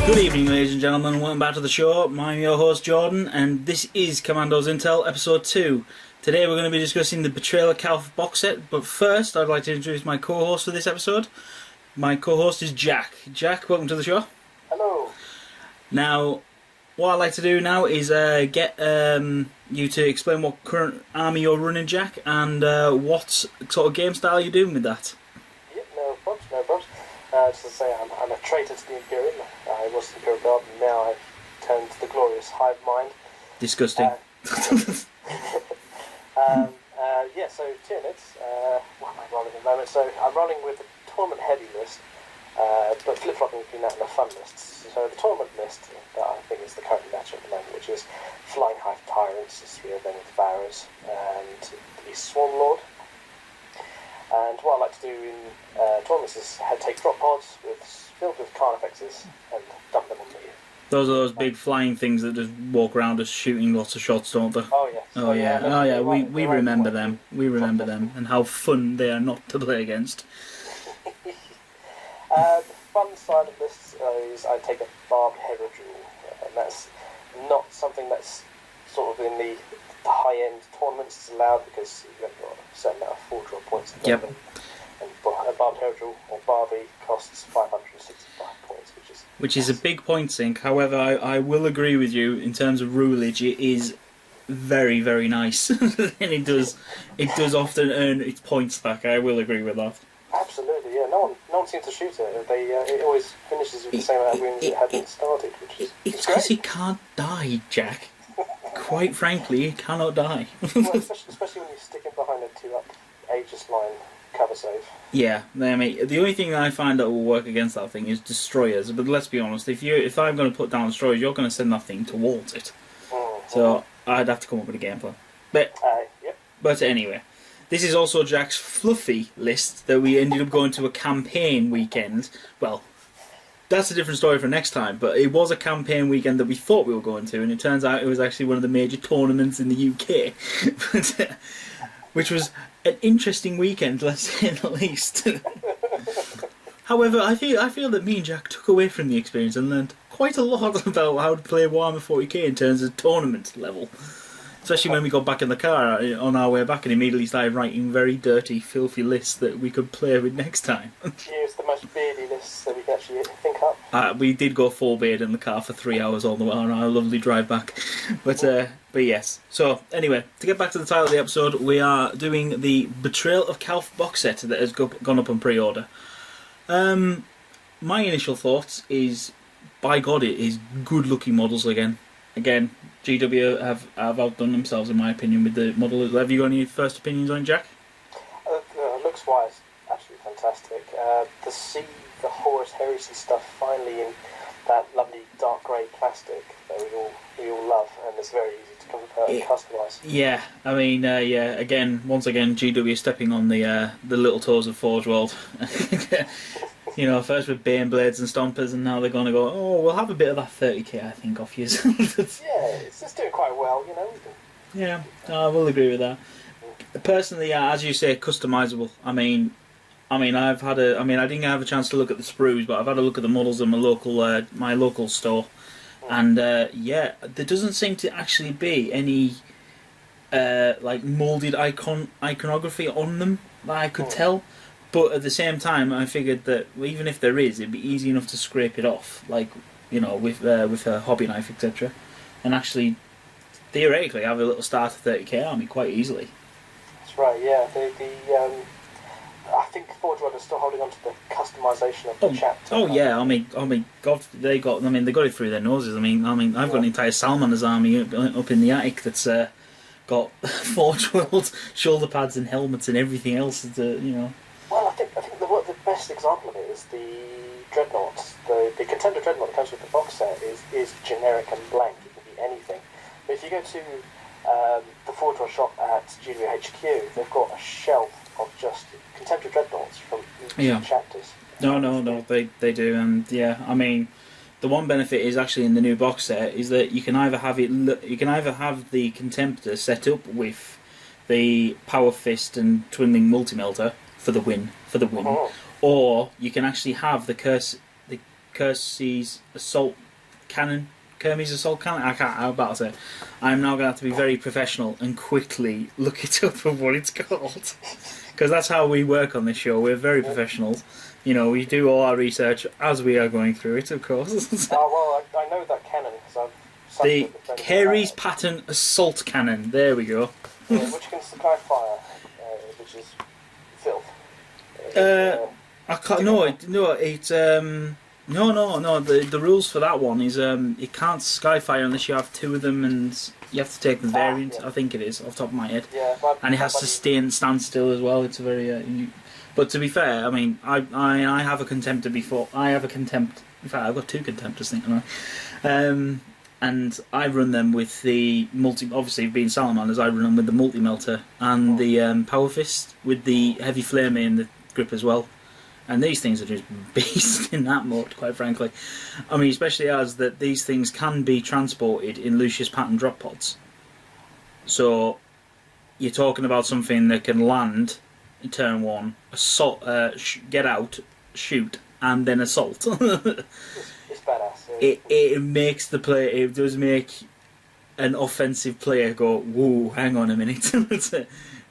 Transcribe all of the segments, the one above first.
Good evening, ladies and gentlemen. Welcome back to the show. I'm your host, Jordan, and this is Commandos Intel, Episode 2. Today we're going to be discussing the Betrayal of Calth box set, but first I'd like to introduce my co-host for this episode. My co-host is Jack. Jack, welcome to the show. Hello. Now, what I'd like to do now is get you to explain what current army you're running, Jack, and what sort of game style you're doing with that. Yep, no problems, no problems. Just to say, I'm a traitor to the Imperium. I was the Imperial Guard, and now I've turned to the glorious hive mind. Disgusting. Yeah, so Tyranids, what am I rolling at the moment? So I'm rolling with the tournament heavy list, but flip-flopping between that and the fun lists. So the tournament list that I think is the current match at the moment, which is Flying Hive Tyrants, there's 3 of them with Devourers, and the Swarm Lord. And what I like to do in tournaments is take drop pods filled with Carnifexes and dump them on me. Those are those big flying things that just walk around us shooting lots of shots, don't they? Oh, yes. Oh, yeah. We remember them. We remember them and how fun they are not to play against. The fun side of this is I take a barbed Heraldry, and that's not something that's sort of in the high-end tournaments is allowed because you've got a certain amount of full draw points to get them. And a barbed Heraldry or Barbie costs 565 points, which is a big point sink. However, I will agree with you in terms of rulage. It is very, very nice, and it does often earn its points back. I will agree with that. Absolutely, yeah. No one seems to shoot it. It always finishes with the same amount of wounds it had when it started, which is it's because it can't die, Jack. Quite frankly, it cannot die. Well, especially when you're sticking behind a 2-up Aegis line cover save. Yeah, I mean, the only thing I find that will work against that thing is destroyers. But let's be honest, if I'm going to put down destroyers, you're going to send that thing towards it. So I'd have to come up with a game plan. But anyway, this is also Jack's fluffy list that we ended up going to a campaign weekend. Well, that's a different story for next time, but it was a campaign weekend that we thought we were going to, and it turns out it was actually one of the major tournaments in the UK, which was an interesting weekend, let's say the least. However, I feel that me and Jack took away from the experience and learned quite a lot about how to play Warhammer 40k in terms of tournament level. Especially when we got back in the car on our way back and immediately started writing very dirty, filthy lists that we could play with next time. Here's the most beardy lists that we can actually think up. We did go full beard in the car for 3 hours on our lovely drive back. But yes. So, anyway, to get back to the title of the episode, we are doing the Betrayal of Calth box set that has gone up on pre-order. My initial thoughts is, by God, it is good-looking models again. Again, GW have outdone themselves, in my opinion, with the model. Have you got any first opinions on it, Jack? Looks-wise, absolutely fantastic. To see the Horus Heresy stuff finally in that lovely dark grey plastic that we all love, and it's very easy to convert and customise. Yeah, I mean, once again, GW stepping on the little toes of Forge World. You know, first with Baneblades and Stompers, and now they're going to go, oh, we'll have a bit of that 30k, I think, off you. It's doing quite well, you know. Yeah, I will agree with that. Personally, as you say, customisable. I mean, I didn't have a chance to look at the sprues, but I've had a look at the models in my local store, and there doesn't seem to actually be any like moulded iconography on them that I could tell. But at the same time, I figured that even if there is, it'd be easy enough to scrape it off, like, you know, with a hobby knife, etc., and actually theoretically have a little starter 30k army quite easily. That's right. Yeah. I think Forge World is still holding on to the customisation of the chapter. Oh yeah, I mean, God, they got it through their noses. I mean, I've got an entire Salman's army up in the attic that's got Forge World shoulder pads and helmets and everything else. You know. Well, I think the best example of it is the Dreadnought. The Contender Dreadnought that comes with the box set is generic and blank. It can be anything. But if you go to the Forge World shop at GW HQ, they've got a shelf of just Contemporary Dreadnoughts from each chapters. No, they do, and yeah, I mean, the one benefit is actually in the new box set is that you can either have the Contemptor set up with the Power Fist and Twinning Multi-Melter for the win, or you can actually have the Kirsty's assault cannon. Kermie's assault cannon. I'm about to say. I'm now going to have to be very professional and quickly look it up of what it's called, because that's how we work on this show. We're very professionals. You know, we do all our research as we are going through it, of course. Well, I know that cannon because I've. The Carey's Pattern Assault Cannon. There we go. Yeah, which can supply fire, which is filth. I can't. No, it's no. The rules for that one is it can't skyfire unless you have two of them, and you have to take the variant. Yeah. I think it is off the top of my head. Yeah, and it has to stand still as well. It's a very. But to be fair, I mean, I have a contemptor before. I have a contempt. In fact, I've got two contemptors, think I. And I run them with the obviously being salamanders, I run them with the multi-melter and the power fist with the heavy flame in the grip as well. And these things are just beasts in that mode, quite frankly. I mean, especially as that these things can be transported in Lucius Pattern drop pods. So you're talking about something that can land in turn one, assault, get out, shoot, and then assault. It's badass. It makes the player. It does make an offensive player go, "Whoa, hang on a minute!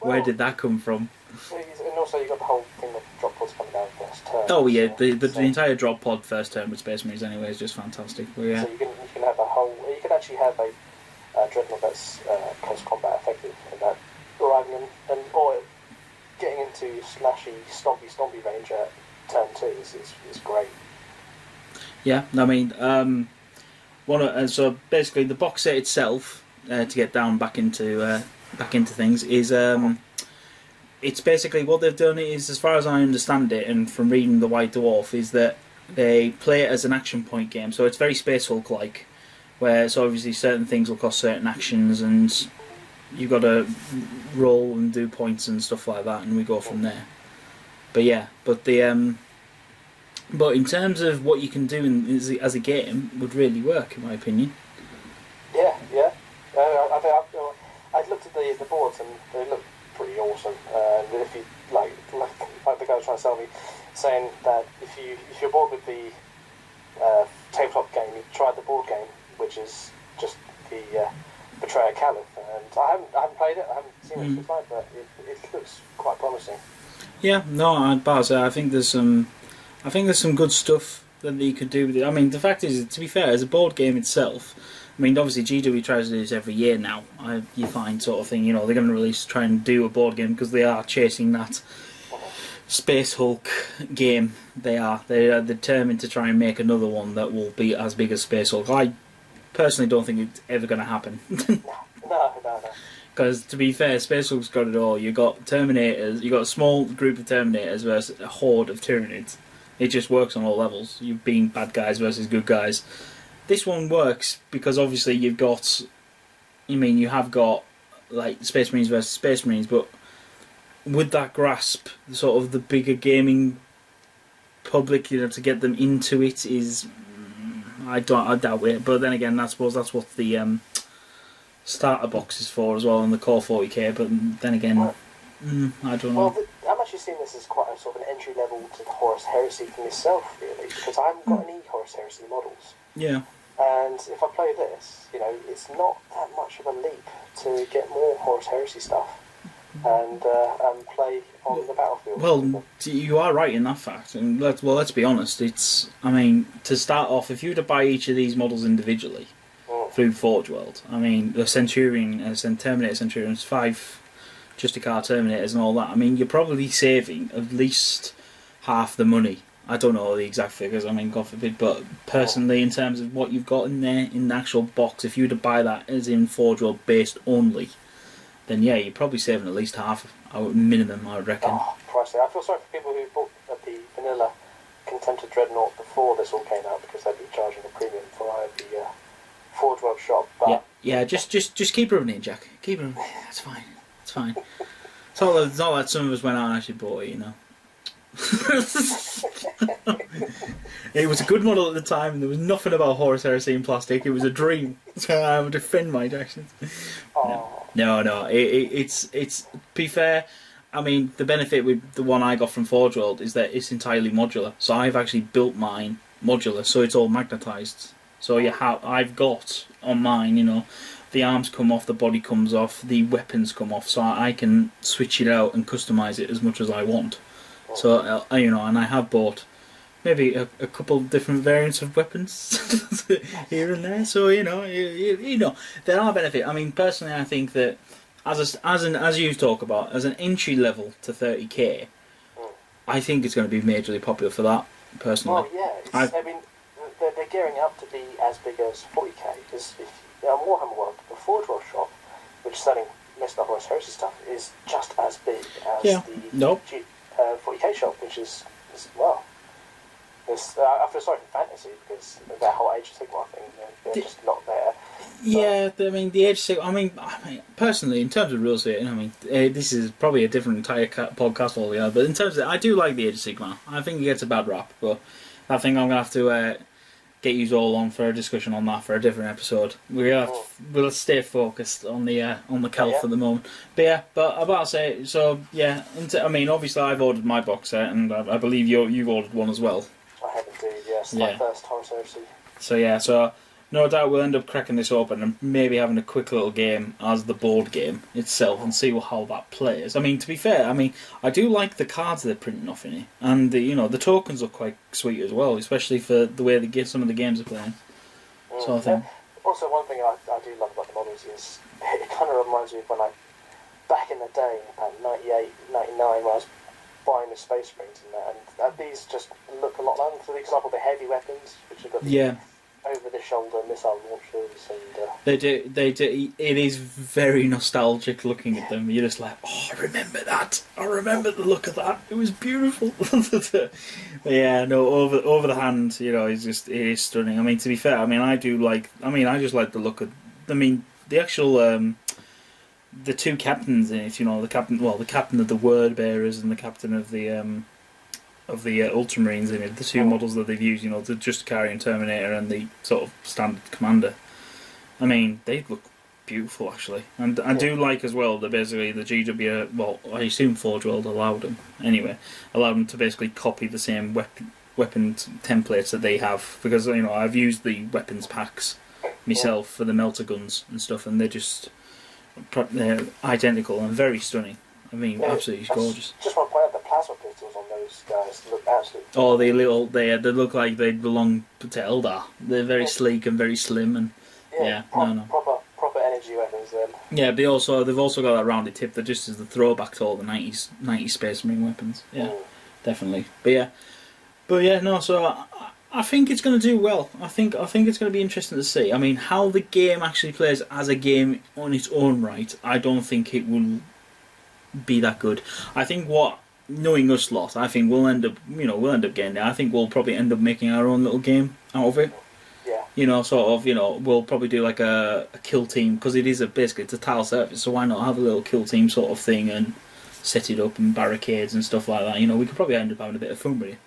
Where did that come from?" And also you got the whole thing of drop pods coming out first turn. Oh yeah, the entire drop pod first turn with Space Marines anyway is just fantastic. Well, yeah. So you can have a whole. You can actually have a dreadnought that's close combat effective in that arriving and or getting into slashy stompy range at turn 2 is great. Yeah, I mean, so basically the box set itself, to get down back into things, is it's basically what they've done is, as far as I understand it, and from reading the White Dwarf, is that they play it as an action point game. So it's very Space Hulk like, where so obviously certain things will cost certain actions, and you've got to roll and do points and stuff like that, and we go from there. But yeah, but in terms of what you can do as a game, would really work, in my opinion. Yeah. I looked at the boards and they look pretty awesome. If you like the guy was trying to sell me, saying that if you're bored with the tabletop game, you try the board game, which is just the Betrayal Calth. And I haven't played it. I haven't seen it fight, but it looks quite promising. Yeah, no, I think there's some good stuff that you could do with it. I mean, the fact is, to be fair, as a board game itself, I mean, obviously GW tries to do this every year now. You find sort of thing, you know, they're going to try and do a board game because they are chasing that Space Hulk game. They are determined to try and make another one that will be as big as Space Hulk. I personally don't think it's ever going to happen. No. Because, to be fair, Space Hulk's got it all. You've got Terminators, you've got a small group of Terminators versus a horde of Tyranids. It just works on all levels. You being bad guys versus good guys. This one works because obviously you have got like Space Marines versus Space Marines, but with that grasp, sort of the bigger gaming public, you know, to get them into it is, I doubt it. But then again, I suppose that's what the starter box is for as well, and the core 40k. But then again, I don't know. Well, I'm actually seeing this as quite a sort of an entry level to the Horus Heresy for myself, really, because I haven't got any Horus Heresy models. Yeah. And if I play this, you know, it's not that much of a leap to get more Horus Heresy stuff and play on the battlefield. Well, you are right in that fact. And let's be honest. It's, I mean, to start off, if you were to buy each of these models individually through Forge World, I mean, the Centurion, Terminator Centurions, 5 Justicar Terminators and all that, I mean, you're probably saving at least half the money. I don't know the exact figures, I mean, God forbid, but personally, in terms of what you've got in there, in the actual box, if you were to buy that as in Forge World based only, then yeah, you're probably saving at least half, minimum, I would reckon. Oh, pricey. I feel sorry for people who bought the vanilla Contemptor Dreadnought before this all came out, because they'd be charging a premium for the Forge World shop. But yeah, just keep rubbing it, Jack. Keep rubbing it. It's fine. It's fine. It's not that some of us went out and actually bought it, you know. It was a good model at the time, and there was nothing about Horus Heresy in plastic. It was a dream. So I would defend my actions. No. It's to be fair, I mean, the benefit with the one I got from Forge World is that it's entirely modular. So I've actually built mine modular, so it's all magnetised. So I've got on mine, the arms come off, the body comes off, the weapons come off, so I can switch it out and customise it as much as I want. So and I have bought maybe a couple of different variants of weapons here and there. So there are benefits. I mean, personally, I think that as you talk about, as an entry level to 30k, I think it's going to be majorly popular for that. Personally, well, yeah, I mean, they're gearing up to be as big as 40k because Warhammer World, the Forge World shop, which is selling most of Horus Heresy stuff, is just as big as the 40k shop, which is well. I feel sorry for Fantasy because that whole Age of Sigmar thing, they're just not there. Yeah, I mean, the Age of Sigmar, I mean, personally, in terms of rules here, this is probably a different entire podcast altogether, but in terms of, I do like the Age of Sigmar. I think it gets a bad rap, but I think I'm going to have to get you all on for a discussion on that for a different episode. We'll stay focused on the Calth at the moment. But about to say, so yeah, I mean, obviously I've ordered my box set, and I believe you've ordered one as well. I have indeed, yes. My first Horus Heresy. So no doubt we'll end up cracking this open and maybe having a quick little game as the board game itself and see how that plays. I mean, to be fair, I do like the cards they're printing off in it, and the tokens look quite sweet as well, especially for the way some of the games are playing. So I think. Also, one thing I do love about the models is it kind of reminds me of when back in the day, about 98, 99, when I was buying the Space Marines and these just look a lot like, for example, the heavy weapons, which have got over-the-shoulder missile launchers and... They do. It is very nostalgic looking at them. You're just like, oh, I remember that. I remember the look of that. It was beautiful. Over the hand, it is stunning. I mean, to be fair, I just like the look of... the actual... the two captains in it, the captain of the Word Bearers and the captain of the Ultramarines in it, the two models that they've used, the Just Carrion Terminator and the sort of standard Commander. I mean, they look beautiful actually, and I do like as well that basically the GW, well, I assume Forge World allowed them to basically copy the same weapon templates that they have, because I've used the weapons packs myself for the melter guns and stuff, and they're identical and very stunning. I mean, absolutely gorgeous. Just want to point out the plasma pistols on those guys look absolutely... Oh, they look like they belong to Eldar. They're very sleek and very slim, and proper energy weapons then. Yeah, they've also got that rounded tip that just is the throwback to all the 90s Space Marine weapons. Yeah, definitely. So I think it's going to do well. I think it's going to be interesting to see. I mean, how the game actually plays as a game on its own right, I don't think it will be that good. I think knowing us lot, I think we'll end up getting there. I think we'll probably end up making our own little game out of it. Yeah. We'll probably do like a kill team, because it is basically it's a tile surface, so why not have a little kill team sort of thing and set it up and barricades and stuff like that. We could probably end up having a bit of fun with it.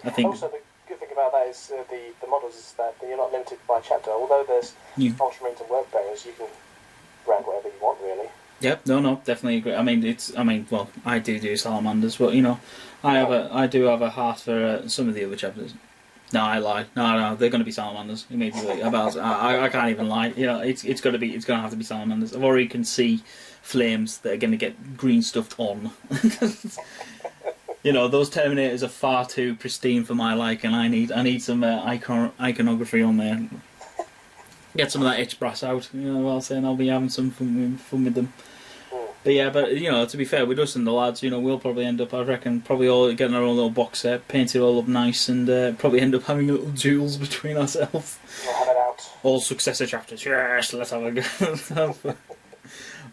I think. Also, the good thing about that is the models is that you're not limited by chapter. Although there's Ultramarines and Word Bearers, you can brand whatever you want, really. Yep, no, definitely agree. I do salamanders, but I do have a heart for some of the other chapters. No, I lie. No, they're going to be salamanders immediately. I can't even lie. It's going to have to be salamanders. I've already can see flames that are going to get green stuffed on. Those Terminators are far too pristine for my liking. I need some iconography on there. Get some of that etched brass out. I'll be having some fun with them. But to be fair, with us and the lads, we'll probably end up, I reckon, probably all getting our own little box set, paint it all up nice, and probably end up having little duels between ourselves. We'll have it out. All successor chapters. Yes, let's have a go.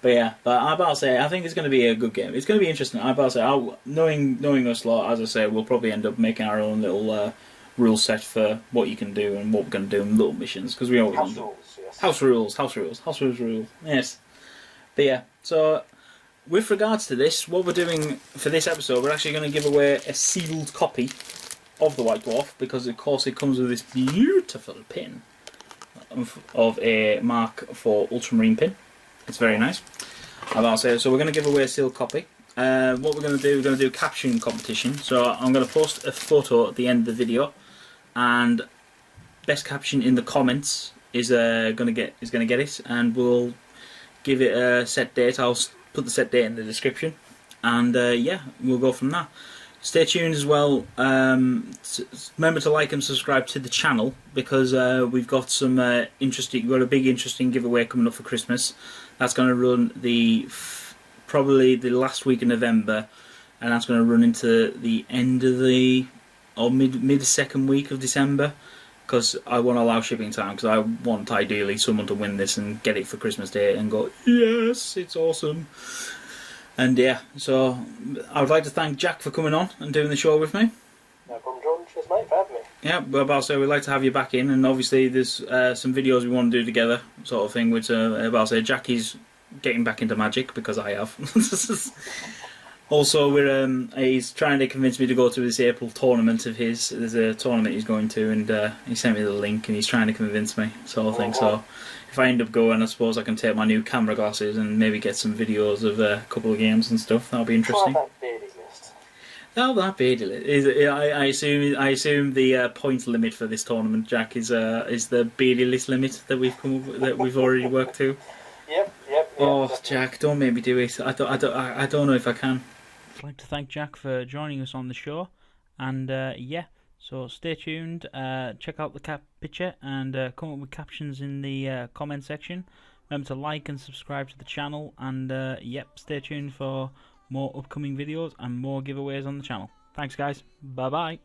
But I'm about to say, I think it's going to be a good game. It's going to be interesting. I'm about to say, knowing us lot, as I say, we'll probably end up making our own little rule set for what you can do and what we're going to do in little missions, because we always house rules. Yes. But so with regards to this, what we're doing for this episode, we're actually going to give away a sealed copy of the White Dwarf, because of course it comes with this beautiful pin of a Mark IV Ultramarine pin. It's very nice. I'll say, so we're going to give away a sealed copy. What we're going to do a caption competition. So I'm going to post a photo at the end of the video, and best caption in the comments is gonna get it, and we'll give it a set date. I'll put the set date in the description, and yeah, we'll go from there. Stay tuned as well. Remember to like and subscribe to the channel, because we've got some interesting. We've got a big interesting giveaway coming up for Christmas. That's going to run probably the last week of November, and that's going to run into the end of mid second week of December, because I want to allow shipping time, because I want ideally someone to win this and get it for Christmas Day and go, yes, it's awesome. And yeah, so I would like to thank Jack for coming on and doing the show with me. No problem, John. Cheers, mate, for having me. Yeah, but about so we'd like to have you back in, and obviously there's some videos we want to do together, sort of thing. Which about say Jackie's getting back into Magic, because I have. Also, he's trying to convince me to go to this April tournament of his. There's a tournament he's going to, and he sent me the link, and he's trying to convince me, sort of thing. So if I end up going, I suppose I can take my new camera glasses and maybe get some videos of a couple of games and stuff. That'll be interesting. Try that beardy list. Oh, that beardy list. I assume the point limit for this tournament, Jack, is the beardy list limit that we've already worked to. Yep. Oh, definitely. Jack, don't make me do it. I don't know if I can. I'd like to thank Jack for joining us on the show, and yeah, so stay tuned, check out the picture, and come up with captions in the comment section. Remember to like and subscribe to the channel, and yep, stay tuned for more upcoming videos and more giveaways on the channel. Thanks guys, bye bye.